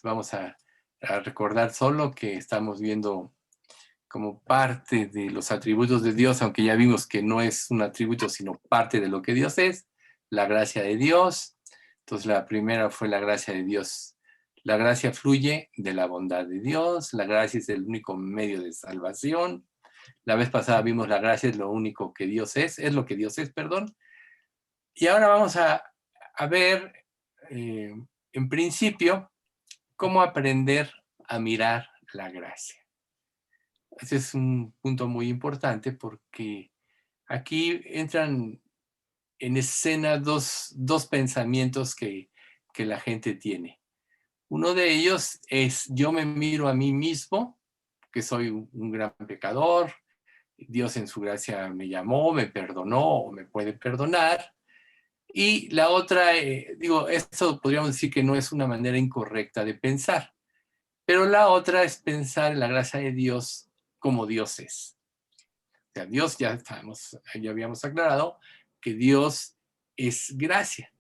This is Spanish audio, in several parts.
vamos a recordar solo que estamos viendo como parte de los atributos de Dios, aunque ya vimos que no es un atributo, sino parte de lo que Dios es, la gracia de Dios. Entonces la primera fue la gracia de Dios. La gracia fluye de la bondad de Dios, la gracia es el único medio de salvación. La vez pasada vimos la gracia es lo único que Dios es lo que Dios es, perdón. Y ahora vamos a ver, en principio, cómo aprender a mirar la gracia. Ese es un punto muy importante porque aquí entran en escena dos pensamientos que la gente tiene. Uno de ellos es: yo me miro a mí mismo, que soy un gran pecador, Dios en su gracia me llamó, me perdonó o me puede perdonar. Y la otra, esto podríamos decir que no es una manera incorrecta de pensar, pero la otra es pensar en la gracia de Dios como Dios es. O sea, Dios, ya habíamos aclarado que Dios es gracia.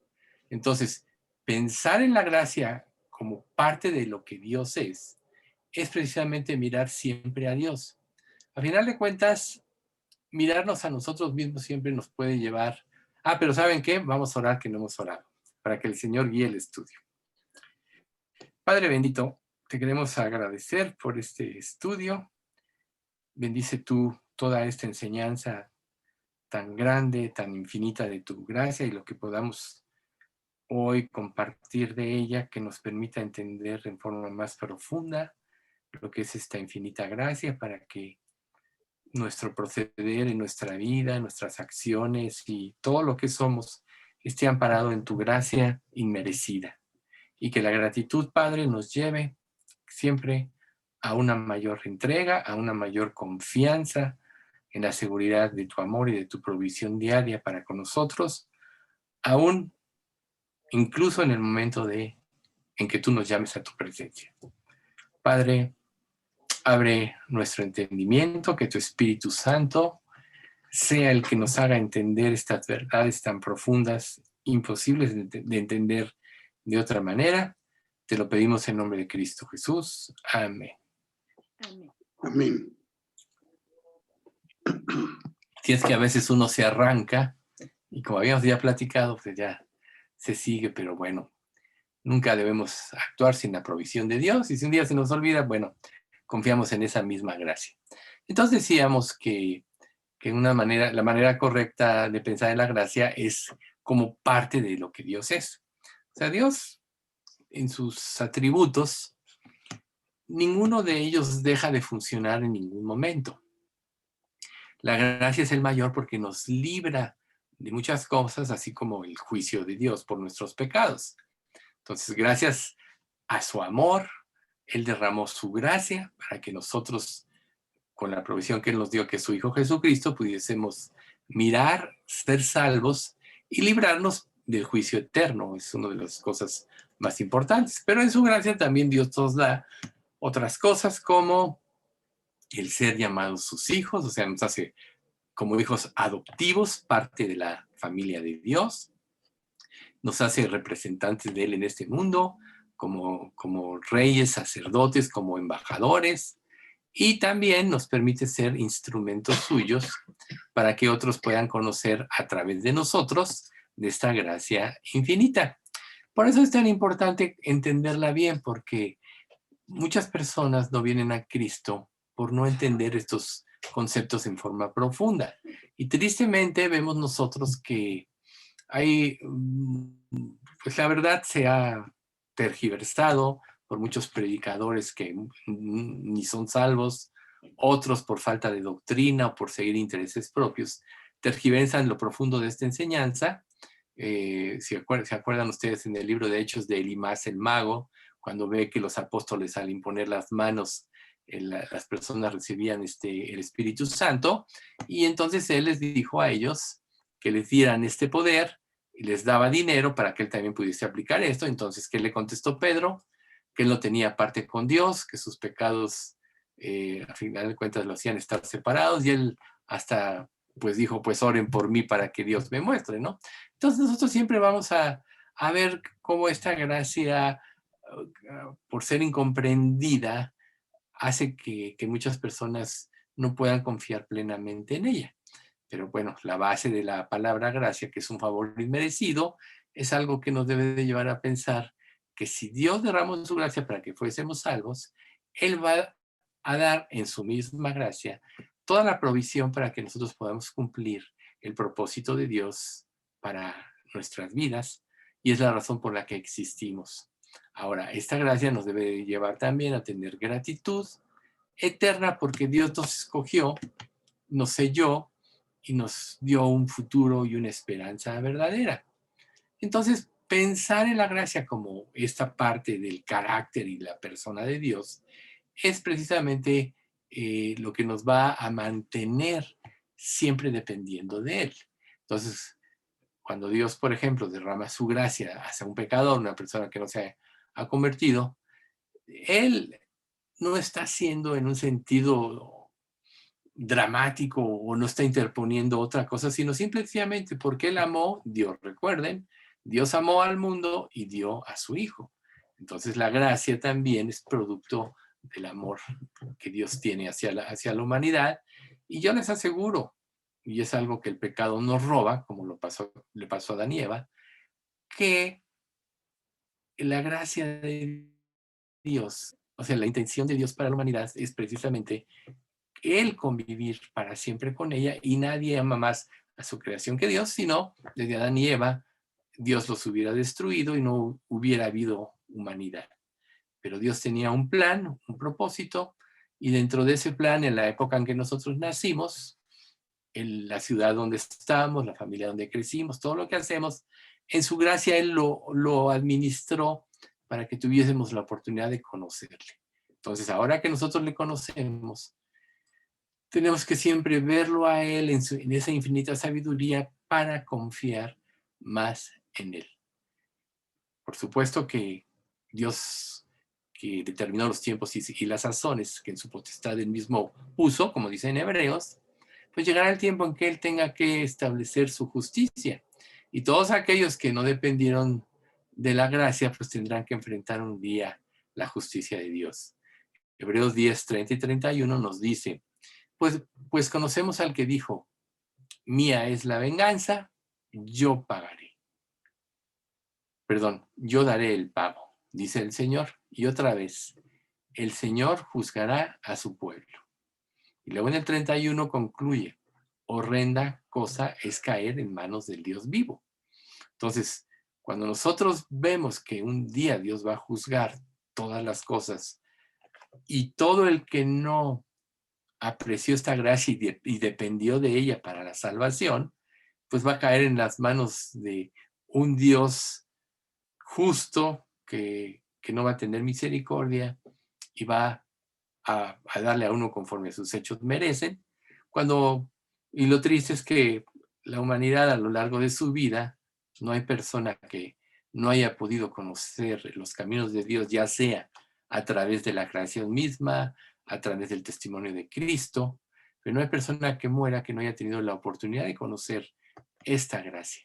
Entonces, pensar en la gracia como parte de lo que Dios es precisamente mirar siempre a Dios. A final de cuentas, mirarnos a nosotros mismos siempre nos puede llevar... pero ¿saben qué? Vamos a orar, que no hemos orado, para que el Señor guíe el estudio. Padre bendito, te queremos agradecer por este estudio. Bendice tú toda esta enseñanza tan grande, tan infinita de tu gracia, y lo que podamos hoy compartir de ella, que nos permita entender en forma más profunda lo que es esta infinita gracia, para que nuestro proceder en nuestra vida, nuestras acciones y todo lo que somos esté amparado en tu gracia inmerecida. Y que la gratitud, Padre, nos lleve siempre a una mayor entrega, a una mayor confianza en la seguridad de tu amor y de tu provisión diaria para con nosotros, aún incluso en el momento en que tú nos llames a tu presencia. Padre, abre nuestro entendimiento, que tu Espíritu Santo sea el que nos haga entender estas verdades tan profundas, imposibles de entender de otra manera. Te lo pedimos en nombre de Cristo Jesús. Amén. Amén. Amén. Si es que a veces uno se arranca, y como habíamos ya platicado, pues ya se sigue, pero bueno, nunca debemos actuar sin la provisión de Dios, y si un día se nos olvida, bueno, confiamos en esa misma gracia. Entonces decíamos que la manera correcta de pensar en la gracia es como parte de lo que Dios es. O sea, Dios, en sus atributos, ninguno de ellos deja de funcionar en ningún momento. La gracia es el mayor porque nos libra de muchas cosas, así como el juicio de Dios por nuestros pecados. Entonces, gracias a su amor, Él derramó su gracia para que nosotros, con la provisión que Él nos dio, que es su Hijo Jesucristo, pudiésemos mirar, ser salvos y librarnos del juicio eterno. Es una de las cosas más importantes. Pero en su gracia también Dios nos da otras cosas, como el ser llamados sus hijos, o sea, nos hace como hijos adoptivos, parte de la familia de Dios. Nos hace representantes de Él en este mundo, como reyes, sacerdotes, como embajadores. Y también nos permite ser instrumentos suyos para que otros puedan conocer a través de nosotros de esta gracia infinita. Por eso es tan importante entenderla bien, porque muchas personas no vienen a Cristo por no entender estos conceptos en forma profunda. Y tristemente vemos nosotros que hay, pues la verdad se ha tergiversado por muchos predicadores que ni son salvos, otros por falta de doctrina o por seguir intereses propios, tergiversan lo profundo de esta enseñanza. ¿Se acuerdan ustedes en el libro de Hechos de Elimás el mago, cuando ve que los apóstoles al imponer las manos, las personas recibían el Espíritu Santo, y entonces él les dijo a ellos que les dieran este poder y les daba dinero para que él también pudiese aplicar esto? Entonces, ¿qué le contestó Pedro? Que él no tenía parte con Dios, que sus pecados, a final de cuentas, lo hacían estar separados, y él hasta pues dijo, pues oren por mí para que Dios me muestre, ¿no? Entonces nosotros siempre vamos a ver cómo esta gracia por ser incomprendida, hace que muchas personas no puedan confiar plenamente en ella. Pero bueno, la base de la palabra gracia, que es un favor inmerecido, es algo que nos debe de llevar a pensar que si Dios derramó su gracia para que fuésemos salvos, Él va a dar en su misma gracia toda la provisión para que nosotros podamos cumplir el propósito de Dios para nuestras vidas, y es la razón por la que existimos. Ahora, esta gracia nos debe llevar también a tener gratitud eterna porque Dios nos escogió, nos selló y nos dio un futuro y una esperanza verdadera. Entonces, pensar en la gracia como esta parte del carácter y la persona de Dios es precisamente lo que nos va a mantener siempre dependiendo de Él. Entonces, cuando Dios, por ejemplo, derrama su gracia hacia un pecador, una persona que no se ha convertido, Él no está haciendo en un sentido dramático o no está interponiendo otra cosa, sino simplemente porque Él amó, Dios, recuerden, Dios amó al mundo y dio a su Hijo. Entonces la gracia también es producto del amor que Dios tiene hacia la humanidad. Y yo les aseguro, y es algo que el pecado nos roba, como le pasó a Adán y Eva, que la gracia de Dios, o sea, la intención de Dios para la humanidad es precisamente Él convivir para siempre con ella, y nadie ama más a su creación que Dios, sino desde Adán y Eva, Dios los hubiera destruido y no hubiera habido humanidad. Pero Dios tenía un plan, un propósito, y dentro de ese plan, en la época en que nosotros nacimos, en la ciudad donde estamos, la familia donde crecimos, todo lo que hacemos, en su gracia Él lo administró para que tuviésemos la oportunidad de conocerle. Entonces, ahora que nosotros le conocemos, tenemos que siempre verlo a Él en esa infinita sabiduría para confiar más en Él. Por supuesto que Dios, que determinó los tiempos y las sazones, que en su potestad Él mismo puso, como dice en Hebreos, pues llegará el tiempo en que Él tenga que establecer su justicia. Y todos aquellos que no dependieron de la gracia, pues tendrán que enfrentar un día la justicia de Dios. Hebreos 10, 30 y 31 nos dice, pues conocemos al que dijo, mía es la venganza, yo pagaré. Perdón, yo daré el pago, dice el Señor. Y otra vez, el Señor juzgará a su pueblo. Y luego en el 31 concluye, horrenda cosa es caer en manos del Dios vivo. Entonces, cuando nosotros vemos que un día Dios va a juzgar todas las cosas y todo el que no apreció esta gracia y dependió de ella para la salvación, pues va a caer en las manos de un Dios justo que no va a tener misericordia y va a darle a uno conforme a sus hechos merecen. Y lo triste es que la humanidad a lo largo de su vida, no hay persona que no haya podido conocer los caminos de Dios, ya sea a través de la creación misma, a través del testimonio de Cristo, pero no hay persona que muera que no haya tenido la oportunidad de conocer esta gracia.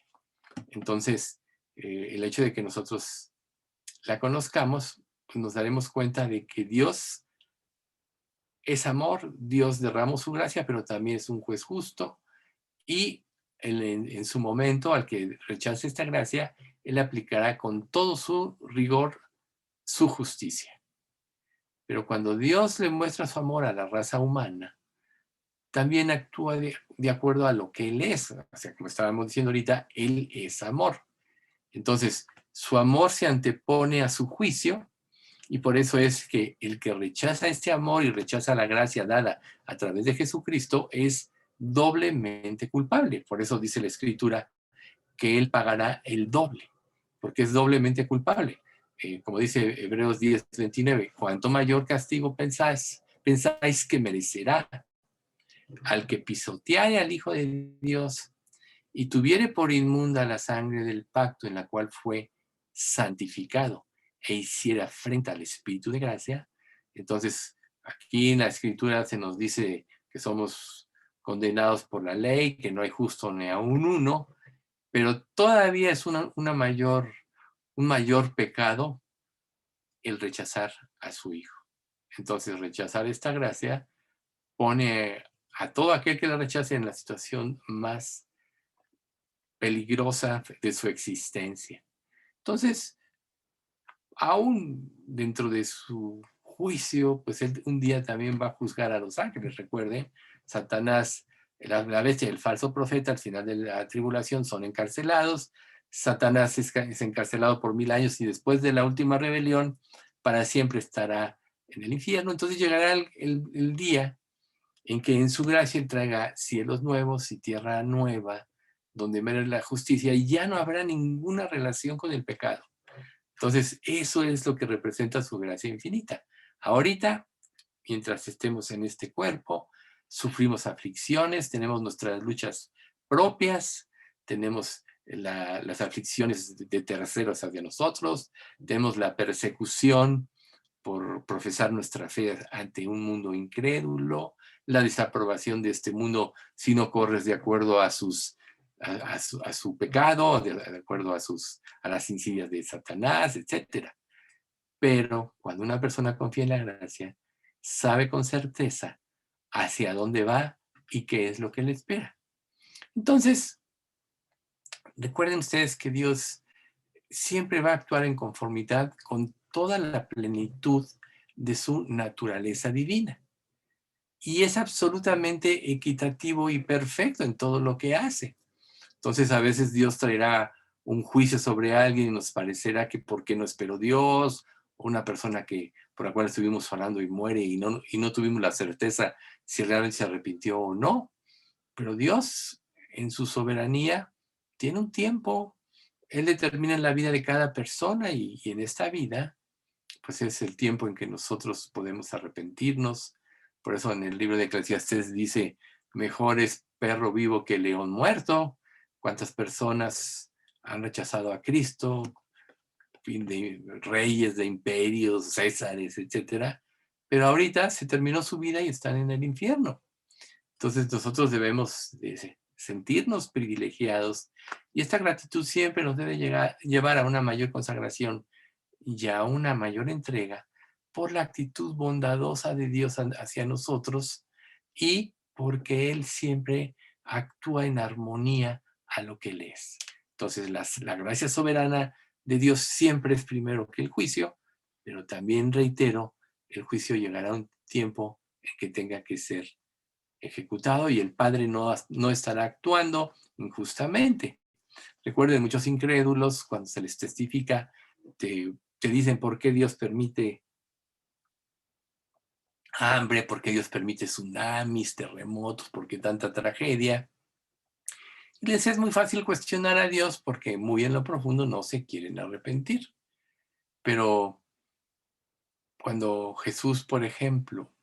Entonces, el hecho de que nosotros la conozcamos, pues nos daremos cuenta de que Dios es amor, Dios derramó su gracia, pero también es un juez justo, y en su momento, al que rechace esta gracia, Él aplicará con todo su rigor su justicia. Pero cuando Dios le muestra su amor a la raza humana, también actúa de acuerdo a lo que Él es. O sea, como estábamos diciendo ahorita, Él es amor. Entonces, su amor se antepone a su juicio, y por eso es que el que rechaza este amor y rechaza la gracia dada a través de Jesucristo es doblemente culpable. Por eso dice la Escritura que Él pagará el doble, porque es doblemente culpable. Como dice Hebreos 10, 29, cuanto mayor castigo pensáis que merecerá al que pisoteare al Hijo de Dios y tuviere por inmunda la sangre del pacto en la cual fue santificado e hiciera frente al Espíritu de gracia. Entonces, aquí en la Escritura se nos dice que somos condenados por la ley, que no hay justo ni aun uno, pero todavía es un mayor pecado el rechazar a su Hijo. Entonces, rechazar esta gracia pone a todo aquel que la rechace en la situación más peligrosa de su existencia. Entonces, aún dentro de su juicio, pues él un día también va a juzgar a los ángeles. Recuerden, Satanás, la bestia y el falso profeta, al final de la tribulación son encarcelados. Satanás es encarcelado por 1000 años y después de la última rebelión, para siempre estará en el infierno. Entonces llegará el día en que en su gracia él traiga cielos nuevos y tierra nueva, donde mere la justicia y ya no habrá ninguna relación con el pecado. Entonces, eso es lo que representa su gracia infinita. Ahorita, mientras estemos en este cuerpo, sufrimos aflicciones, tenemos nuestras luchas propias, tenemos las aflicciones de terceros hacia nosotros, tenemos la persecución por profesar nuestra fe ante un mundo incrédulo, la desaprobación de este mundo si no corres de acuerdo a su pecado, de acuerdo a las insidias de Satanás, etc. Pero cuando una persona confía en la gracia, sabe con certeza hacia dónde va y qué es lo que le espera. Entonces, recuerden ustedes que Dios siempre va a actuar en conformidad con toda la plenitud de su naturaleza divina. Y es absolutamente equitativo y perfecto en todo lo que hace. Entonces, a veces Dios traerá un juicio sobre alguien y nos parecerá que por qué no esperó Dios, o una persona por la cual estuvimos orando y muere y no tuvimos la certeza si realmente se arrepintió o no. Pero Dios, en su soberanía, tiene un tiempo. Él determina la vida de cada persona y en esta vida, pues es el tiempo en que nosotros podemos arrepentirnos. Por eso en el libro de Eclesiastés dice, mejor es perro vivo que león muerto. ¿Cuántas personas han rechazado a Cristo? De reyes, de imperios, césares, etcétera. Pero ahorita se terminó su vida y están en el infierno. Entonces nosotros debemos sentirnos privilegiados y esta gratitud siempre nos debe llevar a una mayor consagración y a una mayor entrega por la actitud bondadosa de Dios hacia nosotros y porque Él siempre actúa en armonía a lo que Él es. Entonces la gracia soberana de Dios siempre es primero que el juicio, pero también reitero, el juicio llegará a un tiempo en que tenga que ser ejecutado y el Padre no estará actuando injustamente. Recuerden, muchos incrédulos, cuando se les testifica, te dicen por qué Dios permite hambre, por qué Dios permite tsunamis, terremotos, por qué tanta tragedia. Y les es muy fácil cuestionar a Dios porque muy en lo profundo no se quieren arrepentir. Pero cuando Jesús, por ejemplo,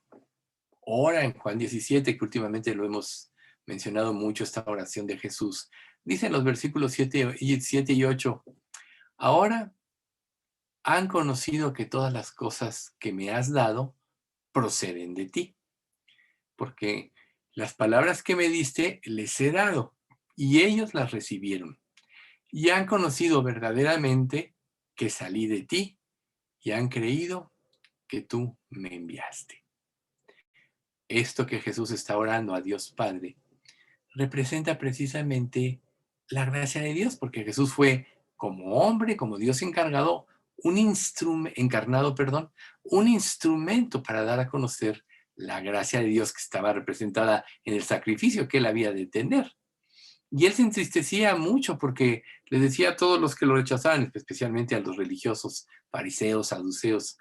ora en Juan 17, que últimamente lo hemos mencionado mucho, esta oración de Jesús, dice en los versículos 7 y 8, ahora han conocido que todas las cosas que me has dado proceden de ti, porque las palabras que me diste les he dado y ellos las recibieron y han conocido verdaderamente que salí de ti y han creído que tú me enviaste. Esto que Jesús está orando a Dios Padre representa precisamente la gracia de Dios, porque Jesús fue como hombre, como Dios encarnado, un instrumento para dar a conocer la gracia de Dios que estaba representada en el sacrificio que él había de tener. Y él se entristecía mucho porque le decía a todos los que lo rechazaban, especialmente a los religiosos, fariseos, saduceos,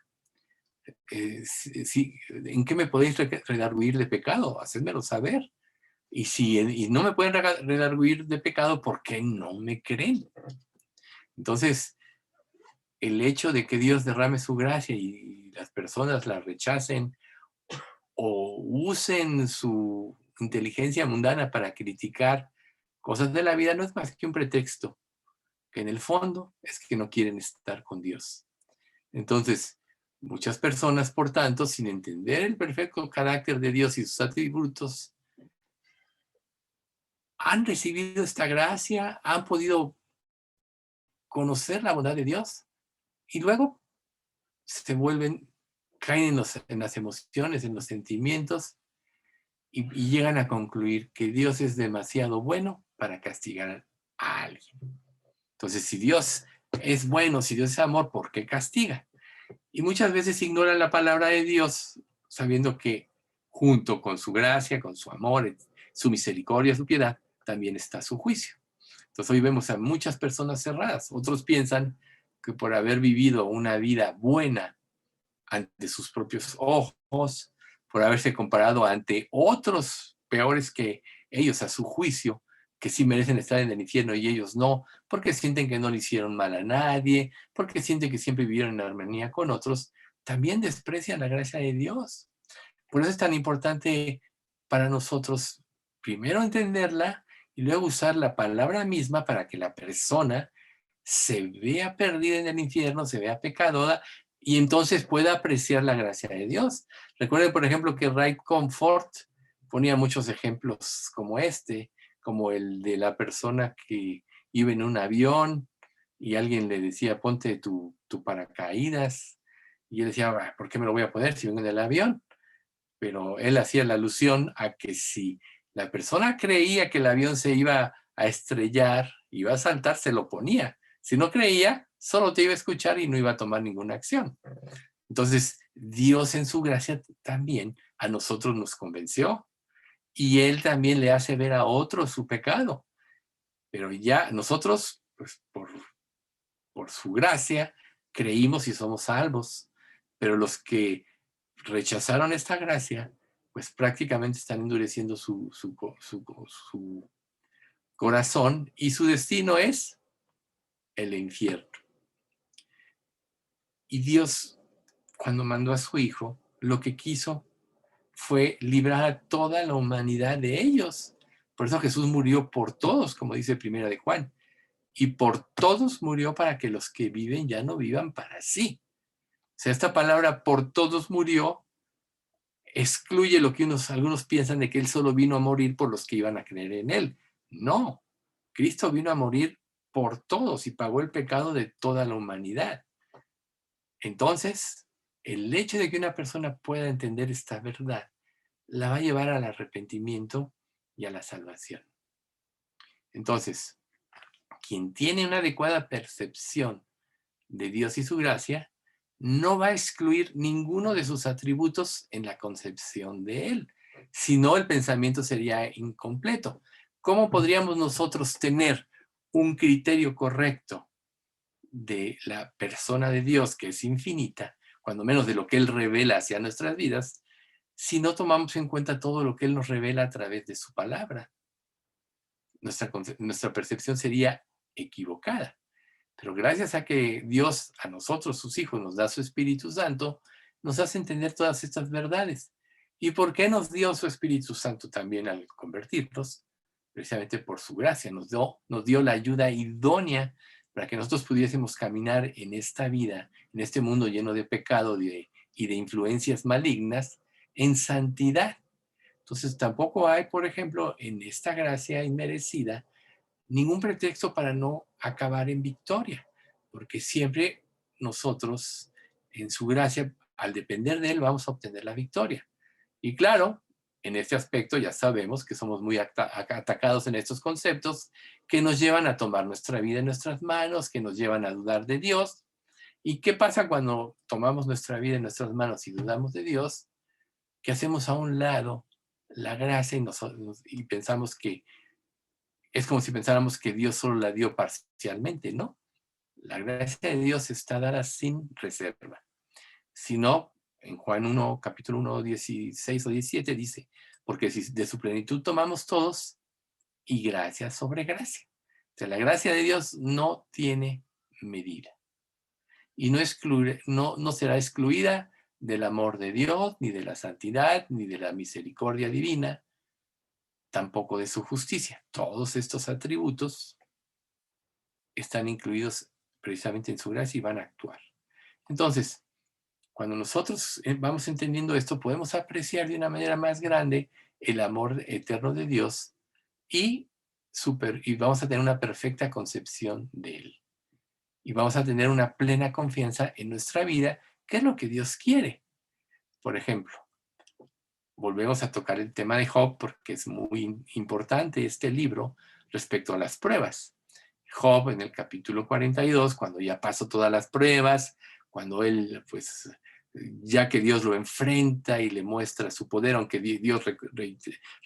¿en qué me podéis redarguir de pecado? Hacedmelo saber. Y no me pueden redarguir de pecado, ¿por qué no me creen? Entonces, el hecho de que Dios derrame su gracia y las personas la rechacen o usen su inteligencia mundana para criticar cosas de la vida no es más que un pretexto, que en el fondo es que no quieren estar con Dios. Entonces, muchas personas, por tanto, sin entender el perfecto carácter de Dios y sus atributos, han recibido esta gracia, han podido conocer la bondad de Dios y luego caen en las emociones, en los sentimientos, y llegan a concluir que Dios es demasiado bueno para castigar a alguien. Entonces, si Dios es bueno, si Dios es amor, ¿por qué castiga? Y muchas veces ignoran la palabra de Dios, sabiendo que junto con su gracia, con su amor, su misericordia, su piedad, también está su juicio. Entonces hoy vemos a muchas personas cerradas. Otros piensan que por haber vivido una vida buena ante sus propios ojos, por haberse comparado ante otros peores que ellos a su juicio, que sí merecen estar en el infierno y ellos no, porque sienten que no le hicieron mal a nadie, porque sienten que siempre vivieron en armonía con otros, también desprecian la gracia de Dios. Por eso es tan importante para nosotros primero entenderla y luego usar la palabra misma para que la persona se vea perdida en el infierno, se vea pecadora y entonces pueda apreciar la gracia de Dios. Recuerden, por ejemplo, que Ray Comfort ponía muchos ejemplos como este, como el de la persona que iba en un avión y alguien le decía, ponte tu paracaídas. Y él decía, ¿por qué me lo voy a poner si vengo en el avión? Pero él hacía la alusión a que si la persona creía que el avión se iba a estrellar, iba a saltar, se lo ponía. Si no creía, solo te iba a escuchar y no iba a tomar ninguna acción. Entonces, Dios en su gracia también a nosotros nos convenció y Él también le hace ver a otros su pecado. Pero ya nosotros, pues por su gracia, creímos y somos salvos. Pero los que rechazaron esta gracia, pues prácticamente están endureciendo su corazón y su destino es el infierno. Y Dios, cuando mandó a su Hijo, lo que quiso fue librar a toda la humanidad de ellos. Por eso Jesús murió por todos, como dice Primera de Juan. Y por todos murió para que los que viven ya no vivan para sí. O sea, esta palabra por todos murió excluye lo que algunos piensan de que Él solo vino a morir por los que iban a creer en Él. No, Cristo vino a morir por todos y pagó el pecado de toda la humanidad. Entonces, el hecho de que una persona pueda entender esta verdad la va a llevar al arrepentimiento y a la salvación. Entonces, quien tiene una adecuada percepción de Dios y su gracia, no va a excluir ninguno de sus atributos en la concepción de Él. Si no, el pensamiento sería incompleto. ¿Cómo podríamos nosotros tener un criterio correcto de la persona de Dios, que es infinita, cuando menos de lo que Él revela hacia nuestras vidas, si no tomamos en cuenta todo lo que Él nos revela a través de su palabra? Nuestra percepción sería equivocada. Pero gracias a que Dios a nosotros, sus hijos, nos da su Espíritu Santo, nos hace entender todas estas verdades. ¿Y por qué nos dio su Espíritu Santo también al convertirnos? Precisamente por su gracia. Nos dio la ayuda idónea para que nosotros pudiésemos caminar en esta vida, en este mundo lleno de pecado y de influencias malignas, en santidad. Entonces tampoco hay, por ejemplo, en esta gracia inmerecida, ningún pretexto para no acabar en victoria, porque siempre nosotros, en su gracia, al depender de Él, vamos a obtener la victoria. Y claro, en este aspecto ya sabemos que somos muy atacados en estos conceptos que nos llevan a tomar nuestra vida en nuestras manos, que nos llevan a dudar de Dios. ¿Y qué pasa cuando tomamos nuestra vida en nuestras manos y dudamos de Dios? Que hacemos a un lado la gracia y pensamos que es como si pensáramos que Dios solo la dio parcialmente, ¿no? La gracia de Dios está dada sin reserva. Si no, en Juan 1, capítulo 1, 16 o 17 dice, porque si de su plenitud tomamos todos, y gracia sobre gracia. O sea, la gracia de Dios no tiene medida. Y no será excluida del amor de Dios, ni de la santidad, ni de la misericordia divina, tampoco de su justicia. Todos estos atributos están incluidos precisamente en su gracia y van a actuar. Entonces, cuando nosotros vamos entendiendo esto, podemos apreciar de una manera más grande el amor eterno de Dios y vamos a tener una perfecta concepción de Él. Y vamos a tener una plena confianza en nuestra vida ¿Qué es lo que Dios quiere? Por ejemplo, volvemos a tocar el tema de Job porque es muy importante este libro respecto a las pruebas. Job en el capítulo 42, cuando ya pasó todas las pruebas, cuando él, pues, ya que Dios lo enfrenta y le muestra su poder, aunque Dios,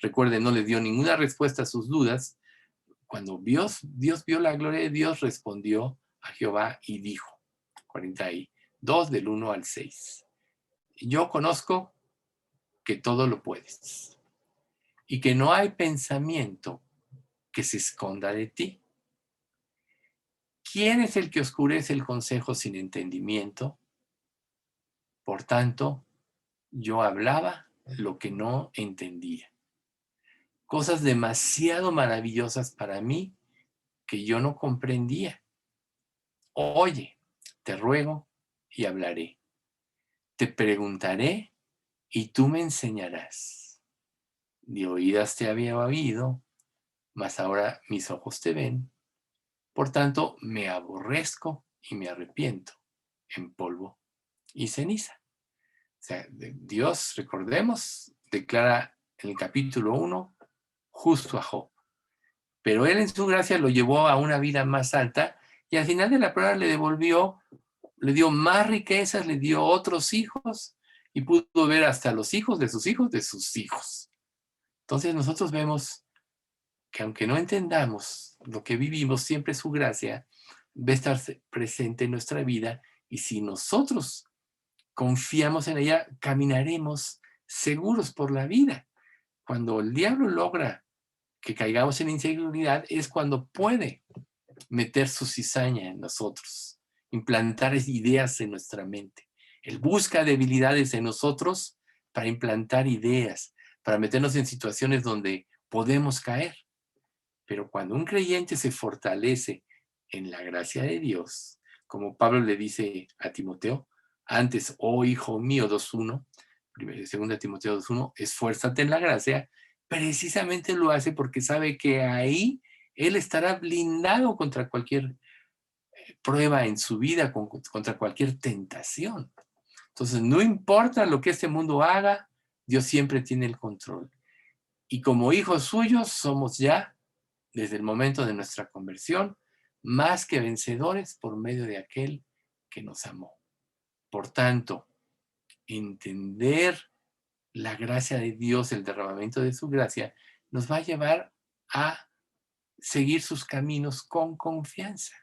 recuerde, no le dio ninguna respuesta a sus dudas, cuando Dios vio la gloria de Dios, respondió a Jehová y dijo, 42 del 1 al 6, yo conozco que todo lo puedes y que no hay pensamiento que se esconda de ti. ¿Quién es el que oscurece el consejo sin entendimiento? Por tanto, yo hablaba lo que no entendía. Cosas demasiado maravillosas para mí que yo no comprendía. Oye, te ruego y hablaré. Te preguntaré y tú me enseñarás. De oídas te había oído, mas ahora mis ojos te ven. Por tanto, me aborrezco y me arrepiento en polvo y ceniza. O sea, Dios, recordemos, declara en el capítulo 1 justo a Job. Pero él en su gracia lo llevó a una vida más alta y al final de la prueba le dio más riquezas, le dio otros hijos y pudo ver hasta los hijos de sus hijos de sus hijos. Entonces nosotros vemos que aunque no entendamos lo que vivimos, siempre su gracia va a estar presente en nuestra vida y si nosotros confiamos en ella, caminaremos seguros por la vida. Cuando el diablo logra que caigamos en inseguridad es cuando puede meter su cizaña en nosotros, implantar ideas en nuestra mente. Él busca debilidades en nosotros para implantar ideas, para meternos en situaciones donde podemos caer. Pero cuando un creyente se fortalece en la gracia de Dios, como Pablo le dice a Timoteo, antes, oh hijo mío, 2.1, 2 Timoteo 2.1, esfuérzate en la gracia, precisamente lo hace porque sabe que ahí él estará blindado contra cualquier prueba en su vida, contra cualquier tentación. Entonces, no importa lo que este mundo haga, Dios siempre tiene el control. Y como hijos suyos somos ya, desde el momento de nuestra conversión, más que vencedores por medio de aquel que nos amó. Por tanto, entender la gracia de Dios, el derramamiento de su gracia, nos va a llevar a seguir sus caminos con confianza.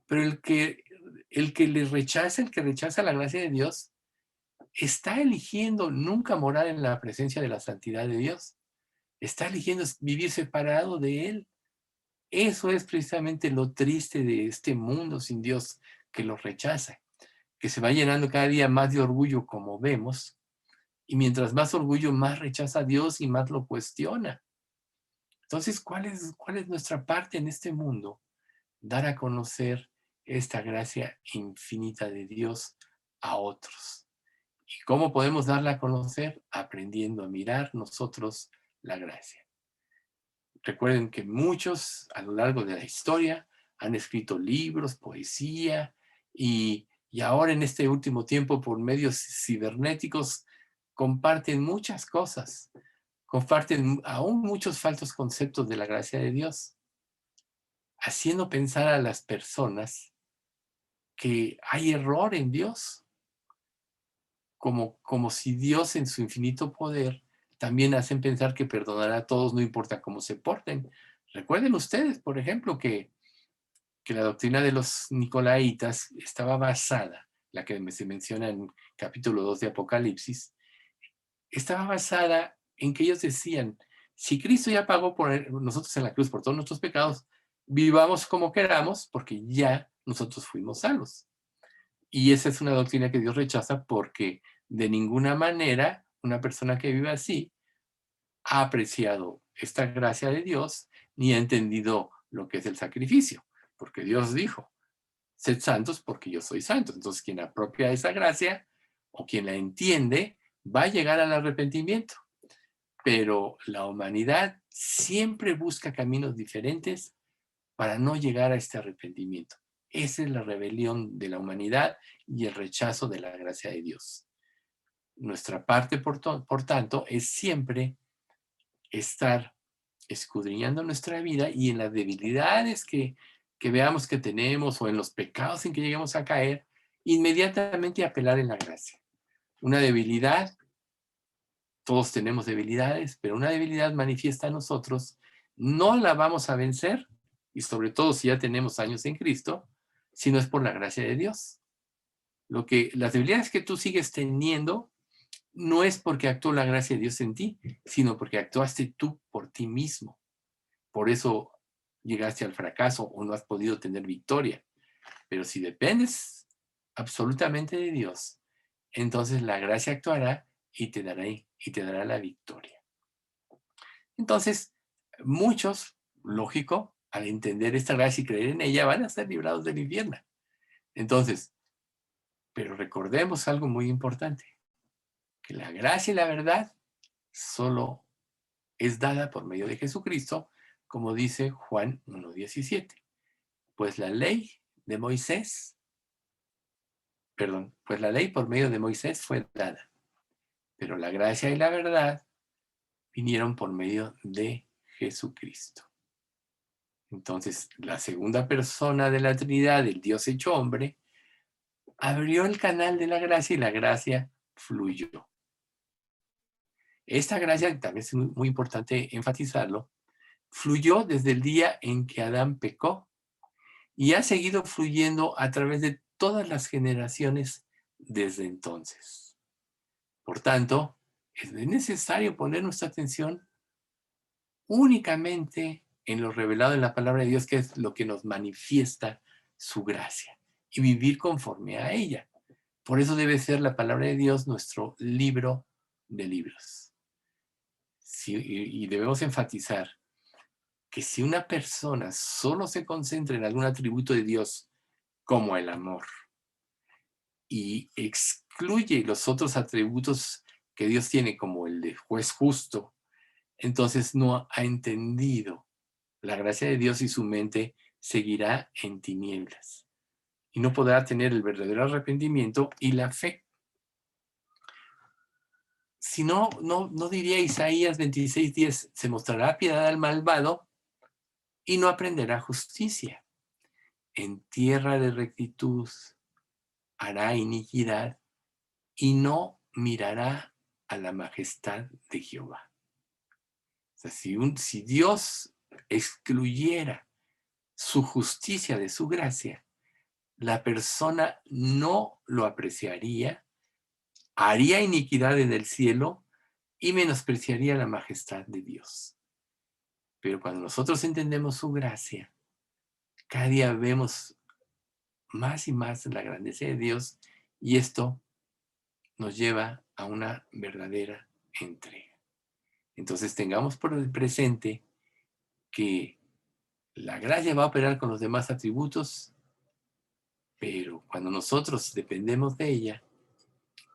Pero el que rechaza la gracia de Dios, está eligiendo nunca morar en la presencia de la santidad de Dios. Está eligiendo vivir separado de Él. Eso es precisamente lo triste de este mundo sin Dios que lo rechaza, que se va llenando cada día más de orgullo, como vemos, y mientras más orgullo, más rechaza a Dios y más lo cuestiona. Entonces, cuál es nuestra parte en este mundo? Dar a conocer esta gracia infinita de Dios a otros. ¿Y cómo podemos darla a conocer? Aprendiendo a mirar nosotros la gracia. Recuerden que muchos a lo largo de la historia han escrito libros, poesía, y ahora en este último tiempo por medios cibernéticos comparten muchas cosas, comparten aún muchos falsos conceptos de la gracia de Dios, haciendo pensar a las personas que hay error en Dios, como si Dios en su infinito poder también hacen pensar que perdonará a todos, no importa cómo se porten. Recuerden ustedes, por ejemplo, que la doctrina de los nicolaitas estaba basada, la que se menciona en capítulo 2 de Apocalipsis, estaba basada en que ellos decían, si Cristo ya pagó por nosotros en la cruz por todos nuestros pecados, vivamos como queramos porque ya nosotros fuimos salvos. Y esa es una doctrina que Dios rechaza porque de ninguna manera una persona que vive así ha apreciado esta gracia de Dios ni ha entendido lo que es el sacrificio, porque Dios dijo, sed santos porque yo soy santo. Entonces quien apropia esa gracia o quien la entiende va a llegar al arrepentimiento. Pero la humanidad siempre busca caminos diferentes para no llegar a este arrepentimiento. Esa es la rebelión de la humanidad y el rechazo de la gracia de Dios. Nuestra parte, por tanto, es siempre estar escudriñando nuestra vida y en las debilidades que veamos que tenemos o en los pecados en que lleguemos a caer, inmediatamente apelar en la gracia. Una debilidad, todos tenemos debilidades, pero una debilidad manifiesta a nosotros, no la vamos a vencer, y sobre todo si ya tenemos años en Cristo, si no es por la gracia de Dios. Las debilidades que tú sigues teniendo no es porque actuó la gracia de Dios en ti, sino porque actuaste tú por ti mismo. Por eso llegaste al fracaso o no has podido tener victoria. Pero si dependes absolutamente de Dios, entonces la gracia actuará y te dará la victoria. Entonces, muchos, lógico, al entender esta gracia y creer en ella, van a ser librados del infierno. Entonces, pero recordemos algo muy importante, que la gracia y la verdad solo es dada por medio de Jesucristo, como dice Juan 1:17. Pues la ley de Moisés, pues la ley por medio de Moisés fue dada, pero la gracia y la verdad vinieron por medio de Jesucristo. Entonces, la segunda persona de la Trinidad, el Dios hecho hombre, abrió el canal de la gracia y la gracia fluyó. Esta gracia, también es muy importante enfatizarlo, fluyó desde el día en que Adán pecó y ha seguido fluyendo a través de todas las generaciones desde entonces. Por tanto, es necesario poner nuestra atención únicamente en lo revelado en la palabra de Dios, que es lo que nos manifiesta su gracia, y vivir conforme a ella. Por eso debe ser la palabra de Dios nuestro libro de libros. Y debemos enfatizar que si una persona solo se concentra en algún atributo de Dios, como el amor, y excluye los otros atributos que Dios tiene, como el de juez justo, entonces no ha entendido la gracia de Dios y su mente seguirá en tinieblas y no podrá tener el verdadero arrepentimiento y la fe. Si no, no diría Isaías 26:10, se mostrará piedad al malvado y no aprenderá justicia. En tierra de rectitud hará iniquidad y no mirará a la majestad de Jehová. O sea, si Dios excluyera su justicia de su gracia, la persona no lo apreciaría, haría iniquidad en el cielo y menospreciaría la majestad de Dios. Pero cuando nosotros entendemos su gracia, cada día vemos más y más la grandeza de Dios y esto nos lleva a una verdadera entrega. Entonces tengamos por el presente que la gracia va a operar con los demás atributos, pero cuando nosotros dependemos de ella,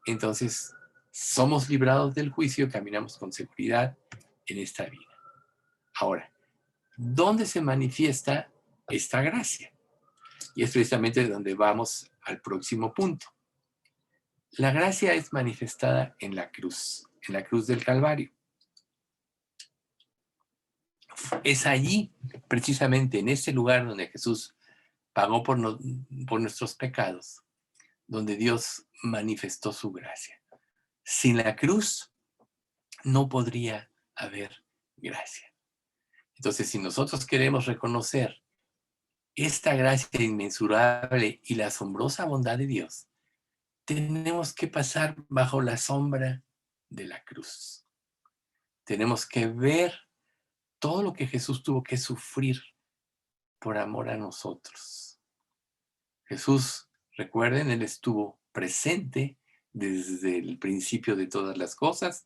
entonces somos librados del juicio y caminamos con seguridad en esta vida. Ahora, ¿dónde se manifiesta esta gracia? Y es precisamente donde vamos al próximo punto. La gracia es manifestada en la cruz del Calvario. Es allí, precisamente en ese lugar donde Jesús pagó por nuestros pecados, donde Dios manifestó su gracia. Sin la cruz no podría haber gracia. Entonces, si nosotros queremos reconocer esta gracia inmensurable y la asombrosa bondad de Dios, tenemos que pasar bajo la sombra de la cruz. Tenemos que ver todo lo que Jesús tuvo que sufrir por amor a nosotros. Jesús, recuerden, Él estuvo presente desde el principio de todas las cosas.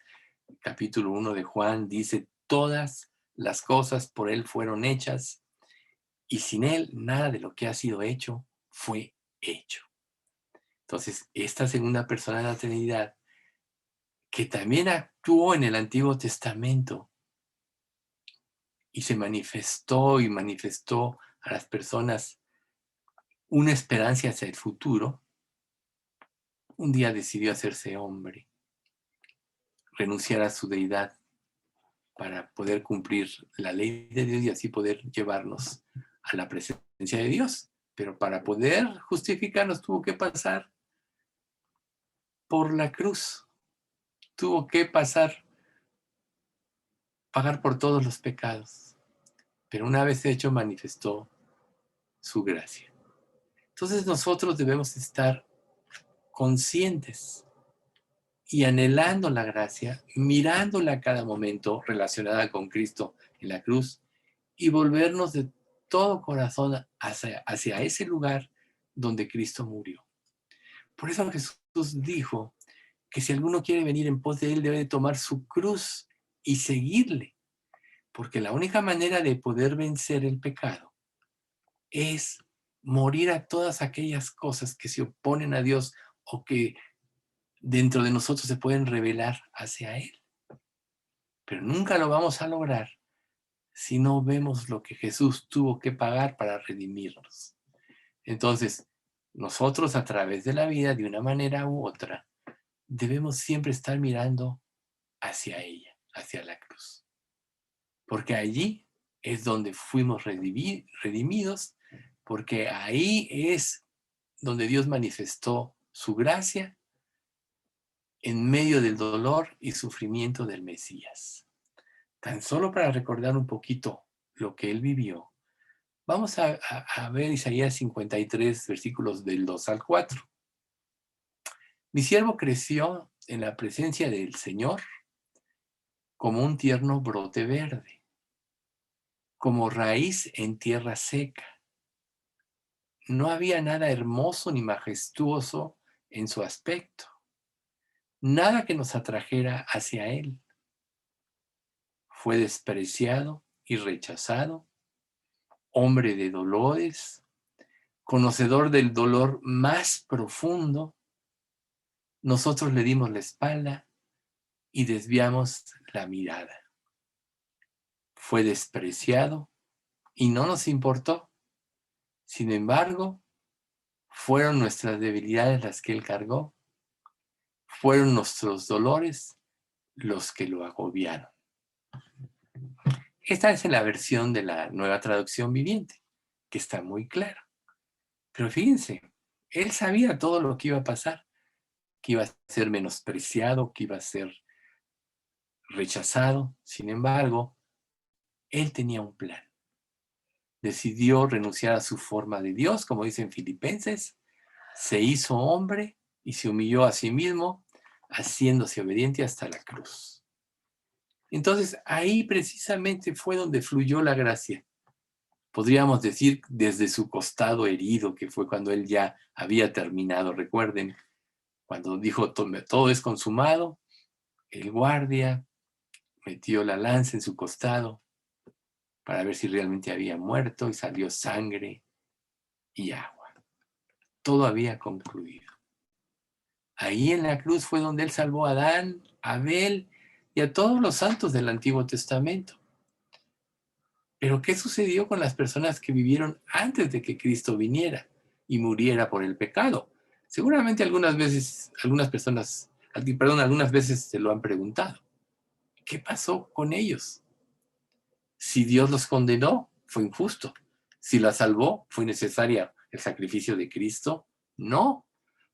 El capítulo 1 de Juan dice, todas las cosas por Él fueron hechas y sin Él nada de lo que ha sido hecho fue hecho. Entonces, esta segunda persona de la Trinidad, que también actuó en el Antiguo Testamento y se manifestó a las personas una esperanza hacia el futuro, un día decidió hacerse hombre, renunciar a su deidad para poder cumplir la ley de Dios y así poder llevarnos a la presencia de Dios. Pero para poder justificarnos tuvo que pasar por la cruz, tuvo que pagar por todos los pecados. Pero una vez hecho manifestó su gracia. Entonces nosotros debemos estar conscientes y anhelando la gracia, mirándola a cada momento relacionada con Cristo en la cruz y volvernos de todo corazón hacia ese lugar donde Cristo murió. Por eso Jesús dijo que si alguno quiere venir en pos de él, debe de tomar su cruz y seguirle, porque la única manera de poder vencer el pecado es morir a todas aquellas cosas que se oponen a Dios o que dentro de nosotros se pueden rebelar hacia Él. Pero nunca lo vamos a lograr si no vemos lo que Jesús tuvo que pagar para redimirnos. Entonces, nosotros a través de la vida, de una manera u otra, debemos siempre estar mirando hacia ella, hacia la cruz. Porque allí es donde fuimos redimidos, porque ahí es donde Dios manifestó su gracia en medio del dolor y sufrimiento del Mesías. Tan solo para recordar un poquito lo que él vivió, vamos a ver Isaías 53, versículos del 2 al 4. Mi siervo creció en la presencia del Señor como un tierno brote verde, como raíz en tierra seca. No había nada hermoso ni majestuoso en su aspecto, nada que nos atrajera hacia él. Fue despreciado y rechazado, hombre de dolores, conocedor del dolor más profundo. Nosotros le dimos la espalda y desviamos la mirada. Fue despreciado y no nos importó. Sin embargo, fueron nuestras debilidades las que él cargó, fueron nuestros dolores los que lo agobiaron. Esta es la versión de la Nueva Traducción Viviente, que está muy clara. Pero fíjense, él sabía todo lo que iba a pasar, que iba a ser menospreciado, que iba a ser rechazado. Sin embargo, él tenía un plan. Decidió renunciar a su forma de Dios, como dicen Filipenses, se hizo hombre y se humilló a sí mismo, haciéndose obediente hasta la cruz. Entonces, ahí precisamente fue donde fluyó la gracia. Podríamos decir desde su costado herido, que fue cuando él ya había terminado. Recuerden, cuando dijo todo es consumado, el guardia metió la lanza en su costado para ver si realmente había muerto y salió sangre y agua. Todo había concluido. Ahí en la cruz fue donde él salvó a Adán, a Abel y a todos los santos del Antiguo Testamento. Pero ¿qué sucedió con las personas que vivieron antes de que Cristo viniera y muriera por el pecado? Seguramente algunas veces se lo han preguntado. ¿Qué pasó con ellos? Si Dios los condenó, fue injusto. Si la salvó, fue necesaria el sacrificio de Cristo. No.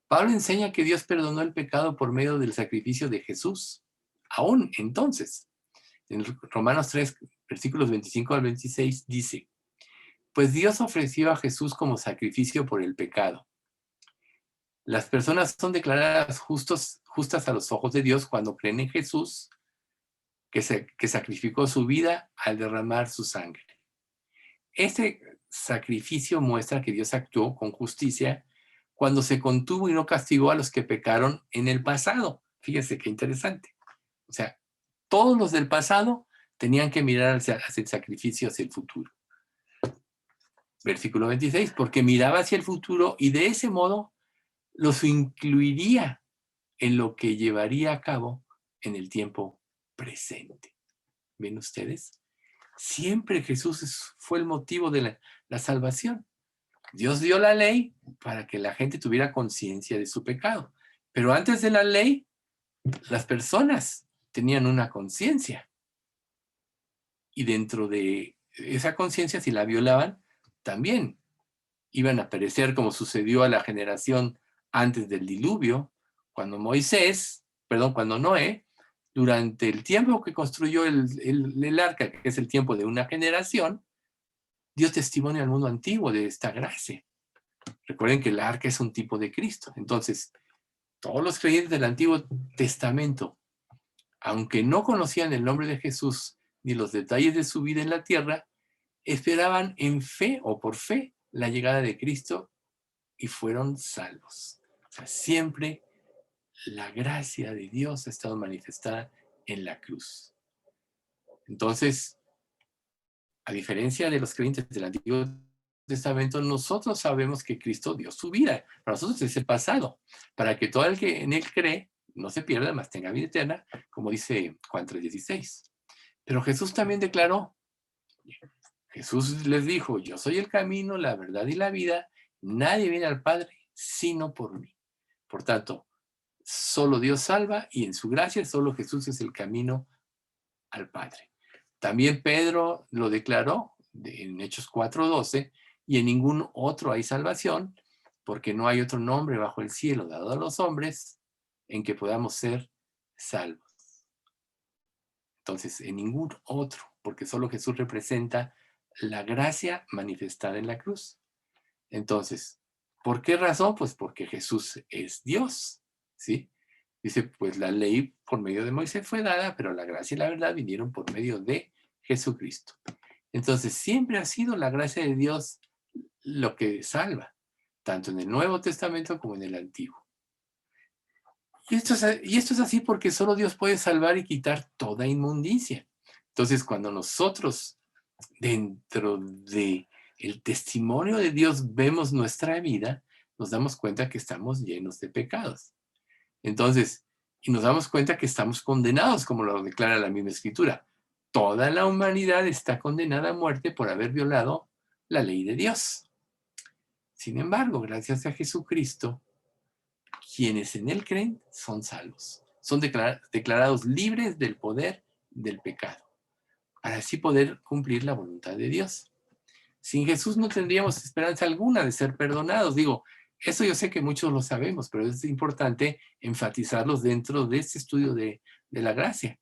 Pablo enseña que Dios perdonó el pecado por medio del sacrificio de Jesús. Aún entonces, en Romanos 3, versículos 25 al 26, dice: pues Dios ofreció a Jesús como sacrificio por el pecado. Las personas son declaradas justas a los ojos de Dios cuando creen en Jesús, que sacrificó su vida al derramar su sangre. Este sacrificio muestra que Dios actuó con justicia cuando se contuvo y no castigó a los que pecaron en el pasado. Fíjense qué interesante. O sea, todos los del pasado tenían que mirar hacia el sacrificio, hacia el futuro. Versículo 26, porque miraba hacia el futuro y de ese modo los incluiría en lo que llevaría a cabo en el tiempo presente. ¿Ven ustedes? Siempre Jesús fue el motivo de la salvación. Dios dio la ley para que la gente tuviera conciencia de su pecado. Pero antes de la ley, las personas tenían una conciencia. Y dentro de esa conciencia, si la violaban, también iban a perecer, como sucedió a la generación antes del diluvio, cuando cuando Noé, durante el tiempo que construyó el arca, que es el tiempo de una generación, dio testimonio al mundo antiguo de esta gracia. Recuerden que el arca es un tipo de Cristo. Entonces, todos los creyentes del Antiguo Testamento, aunque no conocían el nombre de Jesús ni los detalles de su vida en la tierra, esperaban en fe o por fe la llegada de Cristo y fueron salvos. O sea, siempre la gracia de Dios ha estado manifestada en la cruz. Entonces, a diferencia de los creyentes del Antiguo Testamento, nosotros sabemos que Cristo dio su vida. Para nosotros es el pasado, para que todo el que en él cree no se pierda, mas tenga vida eterna, como dice Juan 3:16. Pero Jesús también declaró, Jesús les dijo, yo soy el camino, la verdad y la vida, nadie viene al Padre sino por mí. Por tanto, solo Dios salva y en su gracia solo Jesús es el camino al Padre. También Pedro lo declaró en Hechos 4:12, y en ningún otro hay salvación, porque no hay otro nombre bajo el cielo dado a los hombres en que podamos ser salvos. Entonces, en ningún otro, porque solo Jesús representa la gracia manifestada en la cruz. Entonces, ¿por qué razón? Pues porque Jesús es Dios, ¿sí? Dice, pues la ley por medio de Moisés fue dada, pero la gracia y la verdad vinieron por medio de Jesucristo. Entonces, siempre ha sido la gracia de Dios lo que salva, tanto en el Nuevo Testamento como en el Antiguo. Y esto es así porque solo Dios puede salvar y quitar toda inmundicia. Entonces, cuando nosotros dentro de el testimonio de Dios vemos nuestra vida, nos damos cuenta que estamos llenos de pecados. Entonces, y nos damos cuenta que estamos condenados, como lo declara la misma Escritura. Toda la humanidad está condenada a muerte por haber violado la ley de Dios. Sin embargo, gracias a Jesucristo, quienes en Él creen son salvos. Son declarados libres del poder del pecado, para así poder cumplir la voluntad de Dios. Sin Jesús no tendríamos esperanza alguna de ser perdonados. Digo, eso yo sé que muchos lo sabemos, pero es importante enfatizarlos dentro de este estudio de la gracia.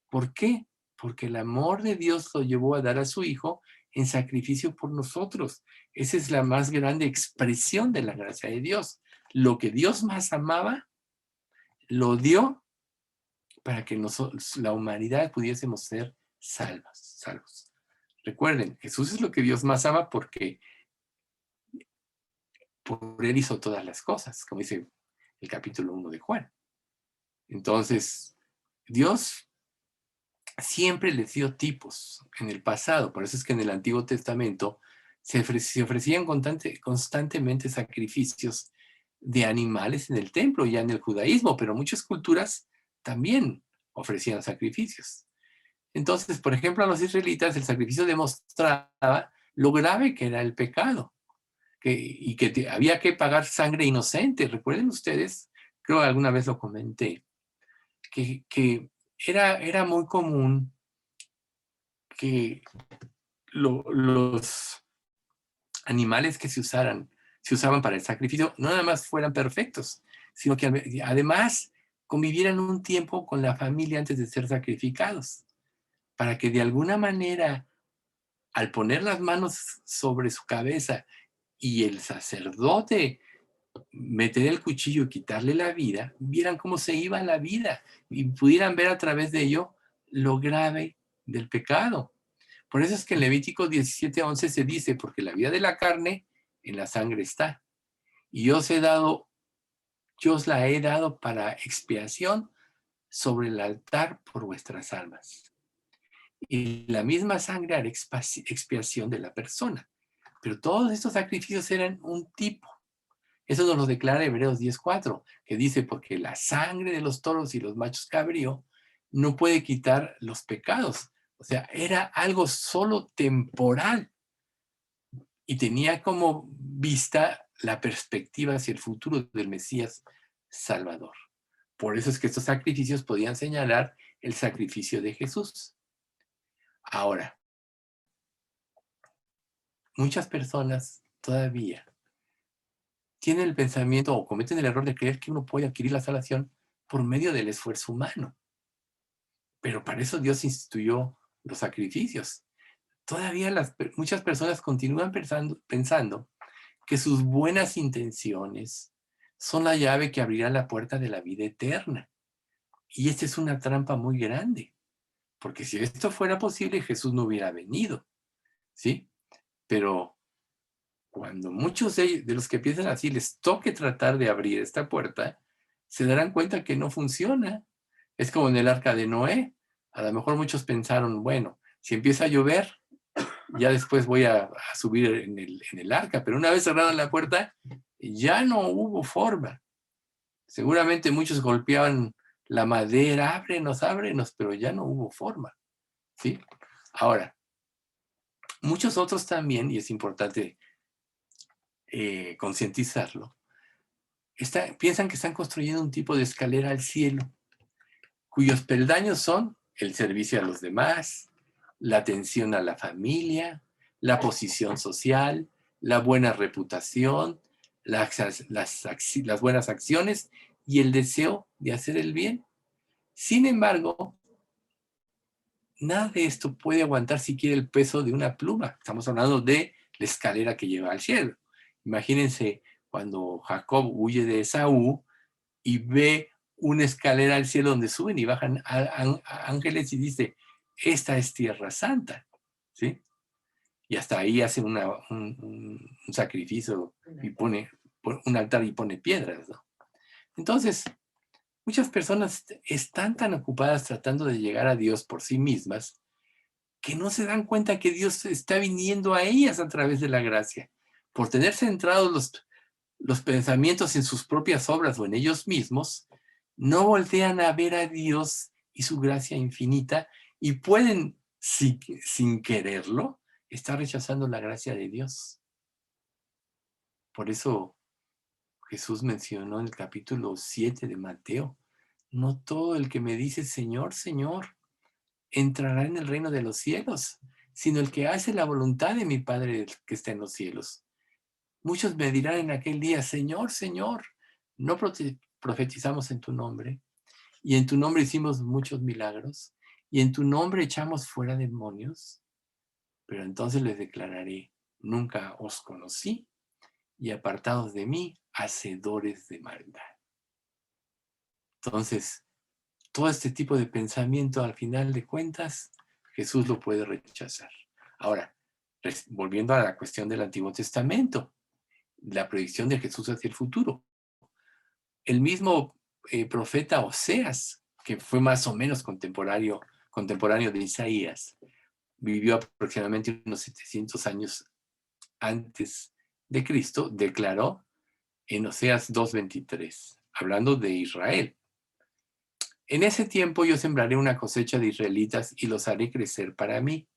¿Por qué? Porque el amor de Dios lo llevó a dar a su Hijo en sacrificio por nosotros. Esa es la más grande expresión de la gracia de Dios. Lo que Dios más amaba, lo dio para que nosotros, la humanidad, pudiésemos ser salvos. Recuerden, Jesús es lo que Dios más ama porque por Él hizo todas las cosas, como dice el capítulo 1 de Juan. Entonces, Dios siempre les dio tipos en el pasado, por eso es que en el Antiguo Testamento se ofrecían constantemente sacrificios de animales en el templo, ya en el judaísmo, pero muchas culturas también ofrecían sacrificios. Entonces, por ejemplo, a los israelitas el sacrificio demostraba lo grave que era el pecado, y que había que pagar sangre inocente. Recuerden ustedes, creo que alguna vez lo comenté, que era muy común que los animales que se usaban para el sacrificio no nada más fueran perfectos, sino que además convivieran un tiempo con la familia antes de ser sacrificados, para que de alguna manera, al poner las manos sobre su cabeza y el sacerdote meter el cuchillo y quitarle la vida, vieran cómo se iba la vida y pudieran ver a través de ello lo grave del pecado. Por eso es que en Levítico 17:11 se dice, porque la vida de la carne en la sangre está. Y yo os la he dado para expiación sobre el altar por vuestras almas. Y la misma sangre hará expiación de la persona. Pero todos estos sacrificios eran un tipo. Eso nos lo declara Hebreos 10:4, que dice, porque la sangre de los toros y los machos cabrío no puede quitar los pecados. O sea, era algo solo temporal. y tenía como vista la perspectiva hacia el futuro del Mesías Salvador. Por eso es que estos sacrificios podían señalar el sacrificio de Jesús. Ahora, muchas personas todavía tienen el pensamiento o cometen el error de creer que uno puede adquirir la salvación por medio del esfuerzo humano. Pero para eso Dios instituyó los sacrificios. Todavía muchas personas continúan pensando que sus buenas intenciones son la llave que abrirá la puerta de la vida eterna. Y esta es una trampa muy grande, porque si esto fuera posible, Jesús no hubiera venido, ¿sí? Pero cuando muchos de los que piensan así les toque tratar de abrir esta puerta, se darán cuenta que no funciona. Es como en el arca de Noé. A lo mejor muchos pensaron, bueno, si empieza a llover, ya después voy a subir en el arca, pero una vez cerrada la puerta, ya no hubo forma. Seguramente muchos golpeaban la madera, ábrenos, pero ya no hubo forma, ¿sí? Ahora, muchos otros también, y es importante concientizarlo, piensan que están construyendo un tipo de escalera al cielo, cuyos peldaños son el servicio a los demás, la atención a la familia, la posición social, la buena reputación, las buenas acciones y el deseo de hacer el bien. Sin embargo, nada de esto puede aguantar siquiera el peso de una pluma. Estamos hablando de la escalera que lleva al cielo. Imagínense cuando Jacob huye de Esaú y ve una escalera al cielo donde suben y bajan ángeles y dice, esta es tierra santa, ¿sí? Y hasta ahí hace un sacrificio y pone un altar y pone piedras, ¿no? Entonces, muchas personas están tan ocupadas tratando de llegar a Dios por sí mismas que no se dan cuenta que Dios está viniendo a ellas a través de la gracia. Por tener centrados los pensamientos en sus propias obras o en ellos mismos, no voltean a ver a Dios y su gracia infinita y pueden, sin quererlo, estar rechazando la gracia de Dios. Por eso Jesús mencionó en el capítulo 7 de Mateo, no todo el que me dice Señor, Señor, entrará en el reino de los cielos, sino el que hace la voluntad de mi Padre que está en los cielos. Muchos me dirán en aquel día, Señor, Señor, no profetizamos en tu nombre, y en tu nombre hicimos muchos milagros, y en tu nombre echamos fuera demonios, pero entonces les declararé, nunca os conocí, y apartados de mí, hacedores de maldad. Entonces, todo este tipo de pensamiento, al final de cuentas, Jesús lo puede rechazar. Ahora, volviendo a la cuestión del Antiguo Testamento, la predicción de Jesús hacia el futuro. El mismo profeta Oseas, que fue más o menos contemporáneo de Isaías, vivió aproximadamente unos 700 años antes de Cristo, declaró en Oseas 2:23, hablando de Israel. En ese tiempo yo sembraré una cosecha de israelitas y los haré crecer para mí.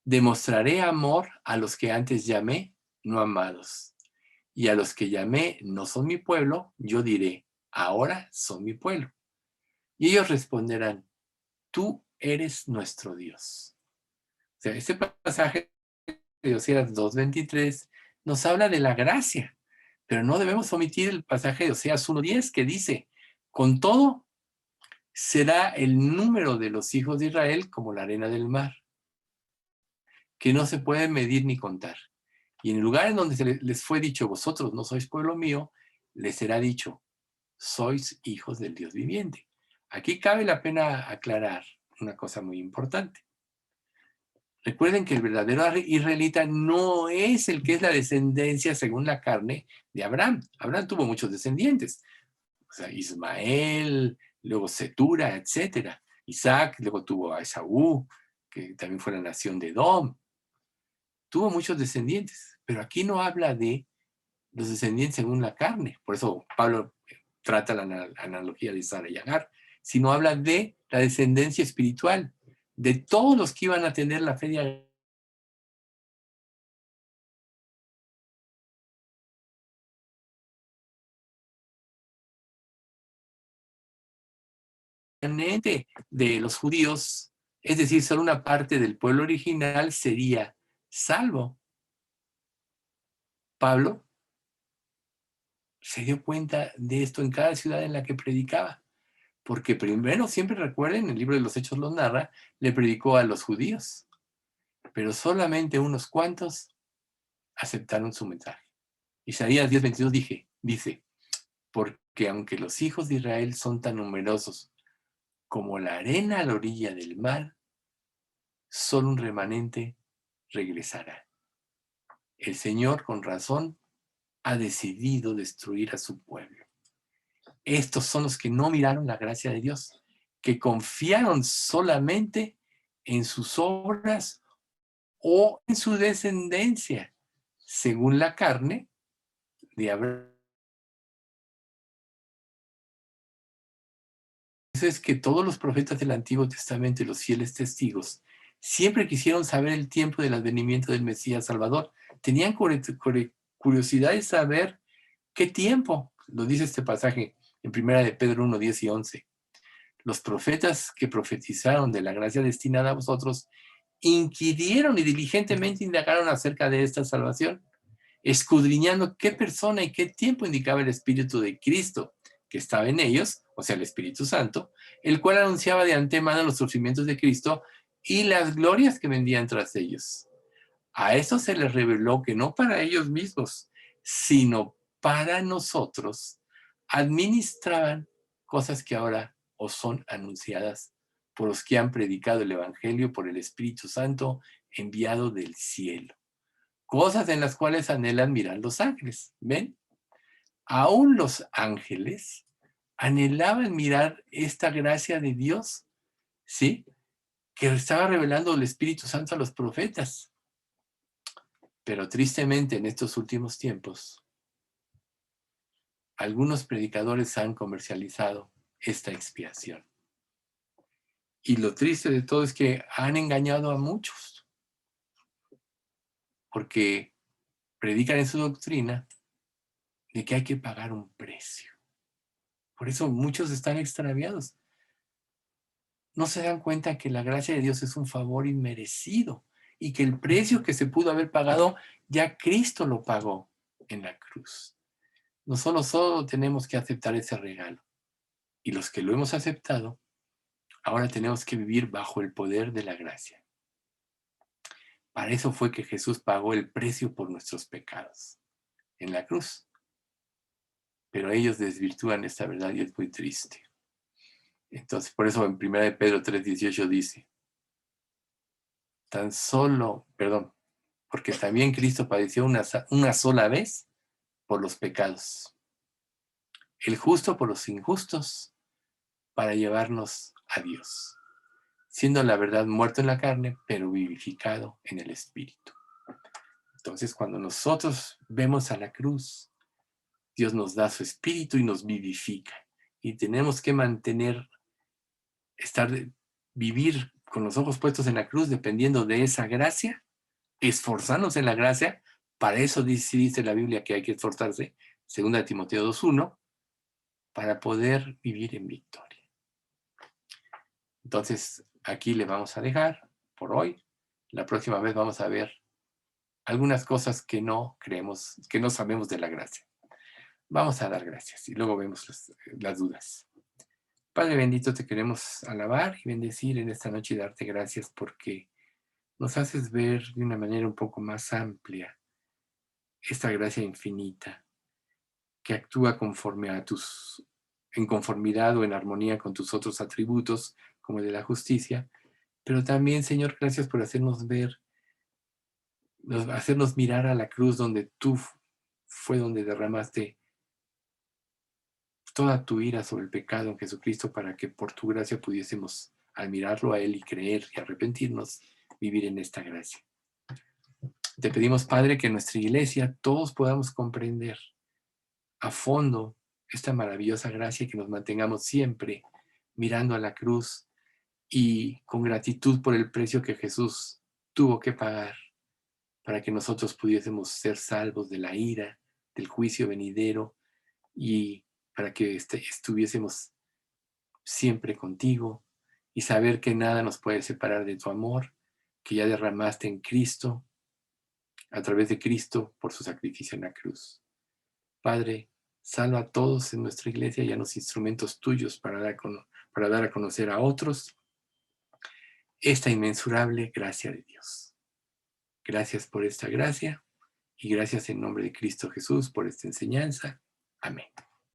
Demostraré amor a los que antes llamé no amados. Y a los que llamé no son mi pueblo, yo diré, ahora son mi pueblo. Y ellos responderán, tú eres nuestro Dios. O sea, este pasaje de Oseas 2:23 nos habla de la gracia, pero no debemos omitir el pasaje de Oseas 1:10 que dice, con todo, será el número de los hijos de Israel como la arena del mar, que no se puede medir ni contar. Y en el lugar en donde les fue dicho, vosotros no sois pueblo mío, les será dicho, sois hijos del Dios viviente. Aquí cabe la pena aclarar una cosa muy importante. Recuerden que el verdadero israelita no es el que es la descendencia según la carne de Abraham. Abraham tuvo muchos descendientes. O sea, Ismael, luego Setura, etc. Isaac, luego tuvo a Esaú, que también fue la nación de Edom. Tuvo muchos descendientes, pero aquí no habla de los descendientes según la carne. Por eso Pablo trata la analogía de Sara y Agar, sino habla de la descendencia espiritual, de todos los que iban a tener la fe de remanente de los judíos, es decir, solo una parte del pueblo original sería salvo. Pablo se dio cuenta de esto en cada ciudad en la que predicaba, porque primero, siempre recuerden, el libro de los Hechos lo narra, le predicó a los judíos, pero solamente unos cuantos aceptaron su mensaje. Isaías 10:22 dice, porque aunque los hijos de Israel son tan numerosos como la arena a la orilla del mar, solo un remanente regresará. El Señor, con razón, ha decidido destruir a su pueblo. Estos son los que no miraron la gracia de Dios, que confiaron solamente en sus obras o en su descendencia, según la carne de Abraham. Eso es que todos los profetas del Antiguo Testamento y los fieles testigos siempre quisieron saber el tiempo del advenimiento del Mesías Salvador. Tenían curiosidad de saber qué tiempo. Lo dice este pasaje en 1 de Pedro 1, 10 y 11. Los profetas que profetizaron de la gracia destinada a vosotros inquirieron y diligentemente indagaron acerca de esta salvación, escudriñando qué persona y qué tiempo indicaba el Espíritu de Cristo que estaba en ellos, o sea, el Espíritu Santo, el cual anunciaba de antemano los sufrimientos de Cristo y las glorias que vendían tras ellos. A eso se les reveló que no para ellos mismos, sino para nosotros, administraban cosas que ahora os son anunciadas por los que han predicado el Evangelio por el Espíritu Santo enviado del cielo. Cosas en las cuales anhelan mirar los ángeles. ¿Ven? Aún los ángeles anhelaban mirar esta gracia de Dios, ¿sí? Que estaba revelando el Espíritu Santo a los profetas. Pero tristemente en estos últimos tiempos, algunos predicadores han comercializado esta expiación. Y lo triste de todo es que han engañado a muchos, porque predican en su doctrina de que hay que pagar un precio. Por eso muchos están extraviados. No se dan cuenta que la gracia de Dios es un favor inmerecido y que el precio que se pudo haber pagado, ya Cristo lo pagó en la cruz. Nosotros solo tenemos que aceptar ese regalo. Y los que lo hemos aceptado, ahora tenemos que vivir bajo el poder de la gracia. Para eso fue que Jesús pagó el precio por nuestros pecados en la cruz. Pero ellos desvirtúan esta verdad y es muy triste. Entonces, por eso en 1 de Pedro 3:18 dice, porque también Cristo padeció una sola vez por los pecados, el justo por los injustos, para llevarnos a Dios, siendo la verdad muerto en la carne, pero vivificado en el Espíritu. Entonces, cuando nosotros vemos a la cruz, Dios nos da su Espíritu y nos vivifica. Y tenemos que vivir con los ojos puestos en la cruz, dependiendo de esa gracia, esforzarnos en la gracia. Para eso dice la Biblia que hay que esforzarse, 2 Timoteo 2:1, para poder vivir en victoria. Entonces, aquí le vamos a dejar por hoy. La próxima vez vamos a ver algunas cosas que no creemos, que no sabemos de la gracia. Vamos a dar gracias y luego vemos las dudas. Padre bendito, te queremos alabar y bendecir en esta noche y darte gracias porque nos haces ver de una manera un poco más amplia esta gracia infinita que actúa en conformidad o en armonía con tus otros atributos, como el de la justicia, pero también, Señor, gracias por hacernos mirar a la cruz donde tú fue donde derramaste toda tu ira sobre el pecado en Jesucristo para que por tu gracia pudiésemos, al mirarlo a Él y creer y arrepentirnos, vivir en esta gracia. Te pedimos, Padre, que en nuestra iglesia todos podamos comprender a fondo esta maravillosa gracia y que nos mantengamos siempre mirando a la cruz y con gratitud por el precio que Jesús tuvo que pagar para que nosotros pudiésemos ser salvos de la ira, del juicio venidero y para que estuviésemos siempre contigo y saber que nada nos puede separar de tu amor, que ya derramaste en Cristo, a través de Cristo, por su sacrificio en la cruz. Padre, salva a todos en nuestra iglesia y a los instrumentos tuyos para dar a conocer a otros esta inmensurable gracia de Dios. Gracias por esta gracia y gracias en nombre de Cristo Jesús por esta enseñanza. Amén.